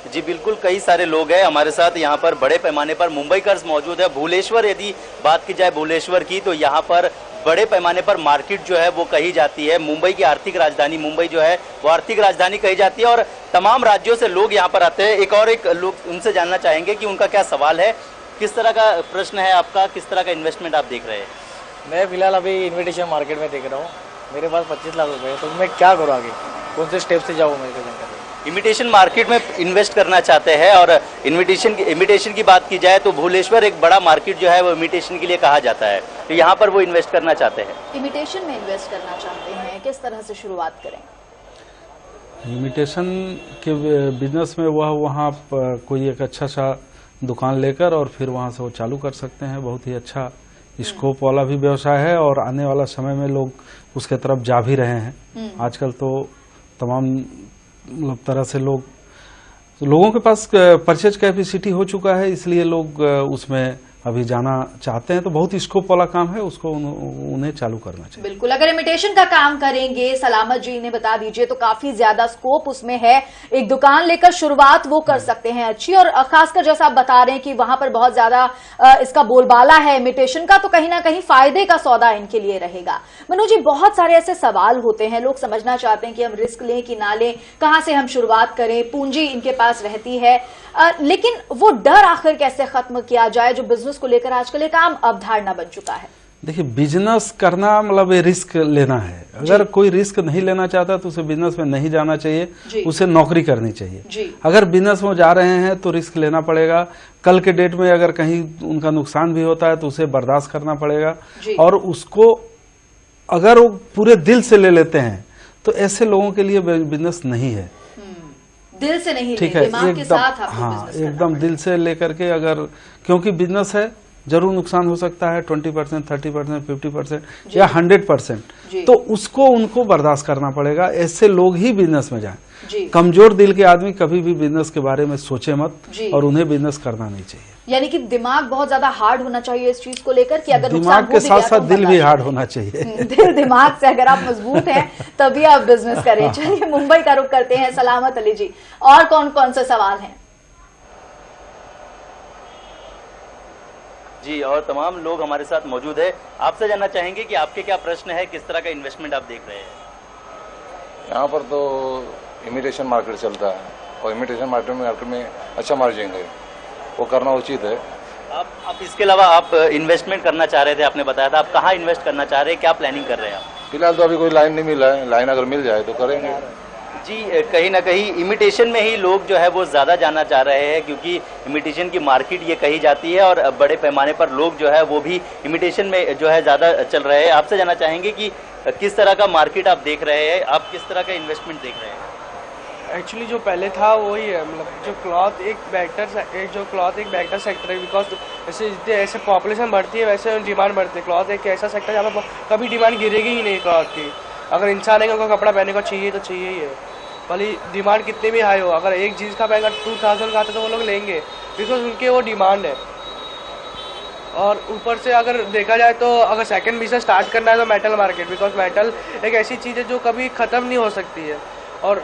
जी बिल्कुल, कई सारे लोग हैं हमारे साथ यहाँ पर बड़े पैमाने पर मुंबईकर्स मौजूद है। भुवनेश्वर, यदि बात की जाए भुवनेश्वर की, तो यहाँ पर बड़े पैमाने पर मार्केट जो है वो कही जाती है। मुंबई की आर्थिक राजधानी, मुंबई जो है वो आर्थिक राजधानी कही जाती है और तमाम राज्यों से लोग यहाँ पर आते हैं। एक लोग उनसे जानना चाहेंगे कि उनका क्या सवाल है, किस तरह का प्रश्न है आपका, किस तरह का इन्वेस्टमेंट आप देख रहे हैं? मैं फिलहाल अभी इन्विटेशन मार्केट में देख रहा हूँ। मेरे पास 25 लाख रुपए है, तो मैं क्या करूँ आगे, कौन से स्टेप से जाऊँ मेरे को? इमिटेशन मार्केट में इन्वेस्ट करना चाहते हैं और इमिटेशन की बात की जाए तो भुवनेश्वर एक बड़ा मार्केट जो है वो इमिटेशन के लिए कहा जाता है, तो यहाँ पर वो इन्वेस्ट करना चाहते हैं। इमिटेशन में इन्वेस्ट करना चाहते हैं, किस तरह से शुरुआत करें? इमिटेशन के बिजनेस में वहाँ कोई एक अच्छा सा दुकान लेकर और फिर वहाँ से वो चालू कर सकते हैं। बहुत ही अच्छा स्कोप वाला भी व्यवसाय है और आने वाला समय में लोग उसके तरफ जा भी रहे हैं। आजकल तो तमाम तरह से लोगों के पास परचेज कैपेसिटी हो चुका है, इसलिए लोग उसमें अभी जाना चाहते हैं। तो बहुत ही स्कोप वाला काम है, उसको उन्हें चालू करना चाहिए। बिल्कुल, अगर इमिटेशन का काम करेंगे, सलामत जी ने बता दीजिए, तो काफी ज्यादा स्कोप उसमें है। एक दुकान लेकर शुरुआत वो कर सकते हैं अच्छी, और खासकर जैसा आप बता रहे हैं कि वहां पर बहुत ज्यादा इसका बोलबाला है इमिटेशन का, तो कहीं ना कहीं फायदे का सौदा इनके लिए रहेगा। मनोज जी, बहुत सारे ऐसे सवाल होते हैं, लोग समझना चाहते हैं कि हम रिस्क लें कि ना लें, कहां से हम शुरुआत करें, पूंजी इनके पास रहती है, लेकिन वो डर आखिर कैसे खत्म किया जाए जो बिजनेस को लेकर आजकल एक आम अवधारणा बन चुका है? देखिए, बिजनेस करना मतलब रिस्क लेना है। अगर कोई रिस्क नहीं लेना चाहता तो उसे बिजनेस में नहीं जाना चाहिए, उसे नौकरी करनी चाहिए। अगर बिजनेस में जा रहे हैं तो रिस्क लेना पड़ेगा। कल के डेट में अगर कहीं उनका नुकसान भी होता है तो उसे बर्दाश्त करना पड़ेगा, और उसको अगर वो पूरे दिल से ले लेते हैं तो ऐसे लोगों के लिए बिजनेस नहीं है। दिल से नहीं, ठीक है, दिमाग के साथ आपको हाँ, एकदम दिल से लेकर के, अगर क्योंकि बिजनेस है, जरूर नुकसान हो सकता है 20%, 30%, 50% या 100%, तो उसको उनको बर्दाश्त करना पड़ेगा। ऐसे लोग ही बिजनेस में जाएं। कमजोर दिल के आदमी कभी भी बिजनेस के बारे में सोचे मत, और उन्हें बिजनेस करना नहीं चाहिए। यानी कि दिमाग बहुत ज्यादा हार्ड होना चाहिए इस चीज को लेकर कि अगर दिमाग के साथ साथ दिल भी हार्ड होना चाहिए। दिल दिमाग से अगर आप मजबूत हैं तभी आप बिजनेस करें। चलिए, मुंबई का रुख करते हैं। सलामत अली जी, और कौन कौन से सवाल हैं? जी, और तमाम लोग हमारे साथ मौजूद है। आपसे जानना चाहेंगे कि आपके क्या प्रश्न है, किस तरह का इन्वेस्टमेंट आप देख रहे हैं? यहाँ पर तो इमिटेशन मार्केट चलता है और इमिटेशन मार्केट में अच्छा मार्जिन है, वो करना उचित है। आप इसके अलावा आप इन्वेस्टमेंट करना चाह रहे थे, आपने बताया था, आप कहाँ इन्वेस्ट करना चाह रहे हैं, क्या प्लानिंग कर रहे हैं आप? फिलहाल तो अभी कोई लाइन नहीं मिला है, लाइन अगर मिल जाए तो करेंगे। जी, कहीं ना कहीं इमिटेशन में ही लोग जो है वो ज़्यादा जाना चाह रहे हैं, क्योंकि इमिटेशन की मार्केट ये कही जाती है और बड़े पैमाने पर लोग जो है वो भी इमिटेशन में जो है ज़्यादा चल रहे हैं। आपसे जानना चाहेंगे कि किस तरह का मार्केट आप देख रहे हैं, आप किस तरह का इन्वेस्टमेंट देख रहे हैं? एक्चुअली जो पहले था वही है, मतलब जो क्लॉथ एक बेहतर सेक्टर है, बिकॉज जैसे ऐसे पॉपुलेशन बढ़ती है वैसे डिमांड बढ़ती है। क्लॉथ एक ऐसा सेक्टर जहाँ पर कभी डिमांड गिरेगी ही नहीं क्लॉथ की। अगर इंसान है उनको कपड़ा पहनने को चाहिए तो चाहिए ही है, भले डिमांड कितनी भी हाई हो। अगर एक जीन्स का पहनकर 2000 का आता तो वो लोग लेंगे, बिकॉज उनके वो डिमांड है। और ऊपर से अगर देखा जाए तो अगर सेकंड बिजनेस स्टार्ट करना है तो मेटल मार्केट, बिकॉज मेटल एक ऐसी चीज़ है जो कभी ख़त्म नहीं हो सकती है। और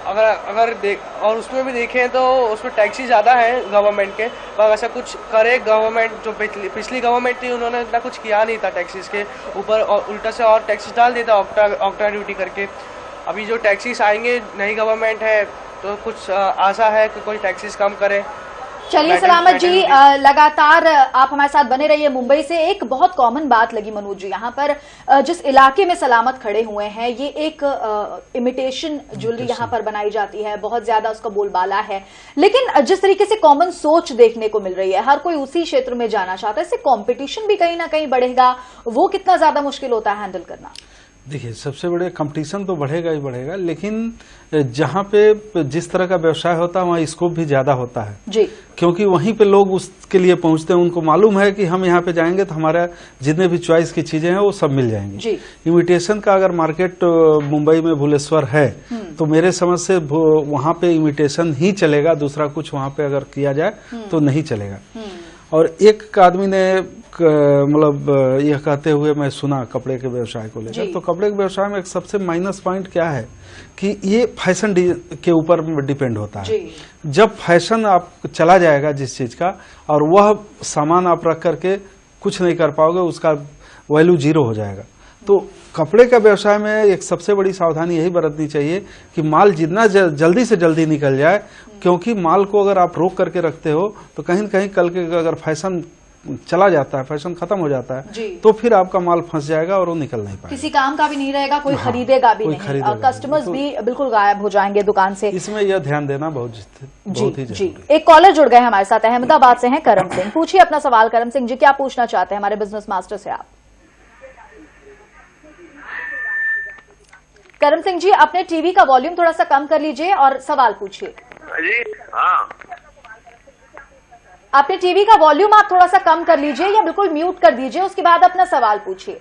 और उसमें भी देखें तो उसमें टैक्सी ज़्यादा है गवर्नमेंट के, पर ऐसा कुछ करे गवर्नमेंट, जो पिछली गवर्नमेंट थी उन्होंने इतना कुछ किया नहीं था टैक्सीज के ऊपर, और उल्टा से और टैक्सीज डाल देता ऑक्टा ड्यूटी करके। अभी जो टैक्सीज आएंगे, नई गवर्नमेंट है तो कुछ आशा है कि कोई टैक्सीज कम करे। चलिए सलामत जी, लगातार आप हमारे साथ बने रहिए। मुंबई से एक बहुत कॉमन बात लगी मनोज जी, यहाँ पर जिस इलाके में सलामत खड़े हुए हैं, ये एक इमिटेशन ज्वेलरी यहाँ पर बनाई जाती है, बहुत ज्यादा उसका बोलबाला है, लेकिन जिस तरीके से कॉमन सोच देखने को मिल रही है, हर कोई उसी क्षेत्र में जाना चाहता है, इससे कॉम्पिटिशन भी कहीं ना कहीं बढ़ेगा, वो कितना ज्यादा मुश्किल होता है हैंडल करना? देखिए, सबसे बड़े कंपटीशन तो बढ़ेगा ही बढ़ेगा, लेकिन जहाँ पे जिस तरह का व्यवसाय होता है वहाँ स्कोप भी ज्यादा होता है जी, क्योंकि वहीं पे लोग उसके लिए पहुंचते हैं। उनको मालूम है कि हम यहाँ पे जाएंगे तो हमारा जितने भी चॉइस की चीजें हैं वो सब मिल जाएंगी जी। इमिटेशन का अगर मार्केट मुंबई में भुवनेश्वर है तो मेरे समझ से वहाँ पे इमिटेशन ही चलेगा, दूसरा कुछ वहाँ पे अगर किया जाए तो नहीं चलेगा। और एक आदमी ने मतलब यह कहते हुए मैं सुना कपड़े के व्यवसाय को जी। लेकर, तो कपड़े के व्यवसाय में एक सबसे माइनस पॉइंट क्या है कि ये फैशन के ऊपर डिपेंड होता है। जी। जब फैशन आप चला जाएगा जिस चीज का, और वह सामान आप रख करके कुछ नहीं कर पाओगे, उसका वैल्यू जीरो हो जाएगा। तो कपड़े का व्यवसाय में एक सबसे बड़ी सावधानी यही बरतनी चाहिए कि माल जितना जल्दी से जल्दी निकल जाए, क्योंकि माल को अगर आप रोक करके रखते हो तो कहीं न कहीं कल के अगर फैशन चला जाता है, फैशन खत्म हो जाता जी। है, तो फिर आपका माल फंस जाएगा और वो निकल नहीं पाएगा, किसी काम का भी नहीं रहेगा, कोई हाँ, खरीदेगा भी कोई नहीं, खरीदेगा और कस्टमर्स नहीं। भी बिल्कुल गायब हो जाएंगे दुकान से। इसमें यह ध्यान देना बहुत ही जी। जरूरी। एक कॉलर जुड़ गए हमारे साथ, अहमदाबाद से हैं करम सिंह। पूछिए अपना सवाल करम सिंह जी, क्या पूछना चाहते हैं हमारे बिजनेस मास्टर से आप? करम सिंह जी, अपने टीवी का वॉल्यूम थोड़ा सा कम कर लीजिए और सवाल पूछिए। जी हाँ, अपने टीवी का वॉल्यूम आप थोड़ा सा कम कर लीजिए या बिल्कुल म्यूट कर दीजिए, उसके बाद अपना सवाल पूछिए।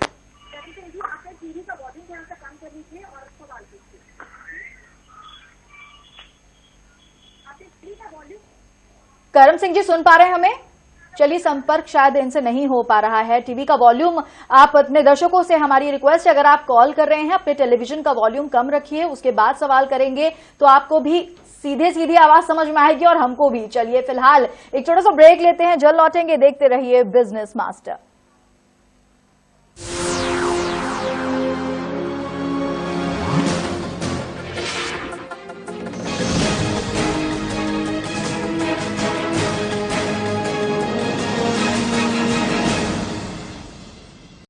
करम सिंह जी सुन पा रहे हैं हमें? चलिए, संपर्क शायद इनसे नहीं हो पा रहा है। टीवी का वॉल्यूम, आप अपने दर्शकों से हमारी रिक्वेस्ट है, अगर आप कॉल कर रहे हैं अपने टेलीविजन का वॉल्यूम कम रखिए, उसके बाद सवाल करेंगे तो आपको भी सीधी आवाज समझ में आएगी और हमको भी। चलिए फिलहाल एक छोटा सा ब्रेक लेते हैं, जल्द लौटेंगे। देखते रहिए बिजनेस मास्टर।